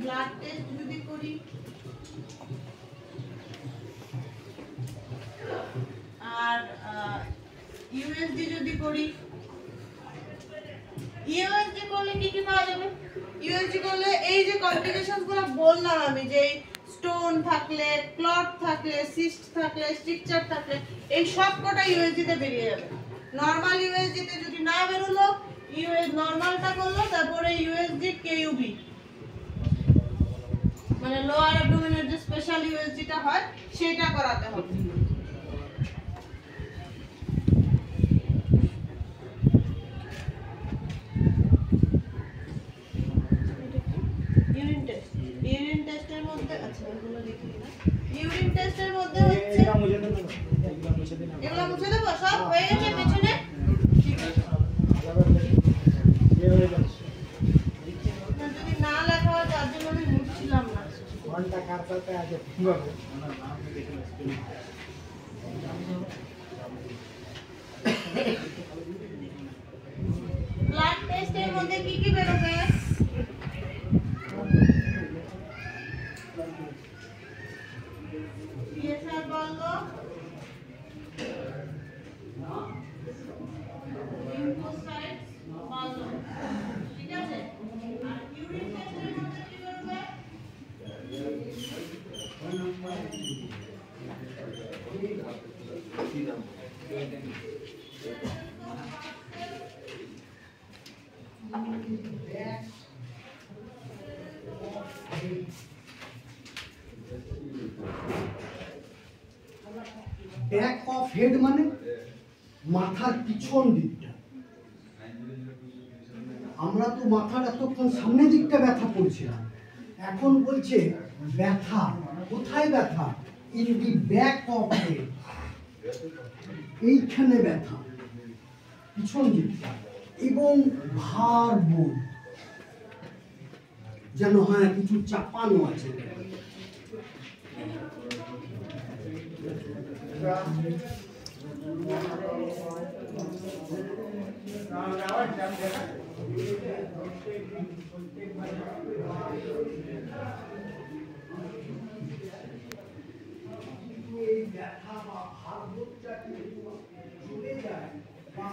Blood test যদি করি আর USG যদি করি, ইউএসজি করলে কি কি পাওয়া যাবে? ইউএসজি করলে এই যে কমপ্লিকেশনস গুলো বললাম আমি, যে স্টোন থাকলে, ক্লট থাকলে, সিস্ট থাকলে, স্ট্রাকচার থাকলে, এই সব কটা ইউএসজি তে বেরিয়ে যাবে। নরমাল ইউএসজি তে যদি না বেরোলো, ইউএস নরমালটা করলো, তারপরে ইউএসজি কেইউবি মানে লোয়ার অ্যাবডোমেনের যে স্পেশাল ইউএসজিটা হয় সেটা করাতে হবে। ইউরিন টেস্ট, ইউরিন টেস্টের মধ্যে আচ্ছা এগুলো দেখি না। ইউরিন টেস্টের মধ্যে হচ্ছে এগুলো মুছে দেবো, সব হয়ে গেছে পেছনে, ঠিক আছে। যদি না লেখা হয় তার জন্য আমি মুছছিলাম না। ঘন্টা কার সাথে আছে ব্লাড টেস্টের মধ্যে কি কি বেরোবে? পিএসআর বললো, লিম্ফোসাইটস বললো, ঠিক আছে। আর ইউরিন টেস্টের মধ্যে কি বেরোবে? ব্যাক অফ হেড মানে মাথার পিছন দিকটা। আমরা তো মাথার এতক্ষণ সামনের দিকটা ব্যথা করছিলাম, এখন বলছে ব্যথা কোথায়? ব্যথা in the back of head, এইখানে ব্যথা পিছন দিকটা, এবং ভার বোধ যেন হয় কিছু চাপানো আছে। এই ব্যথা বা ভার বোধটা চলে যায় বা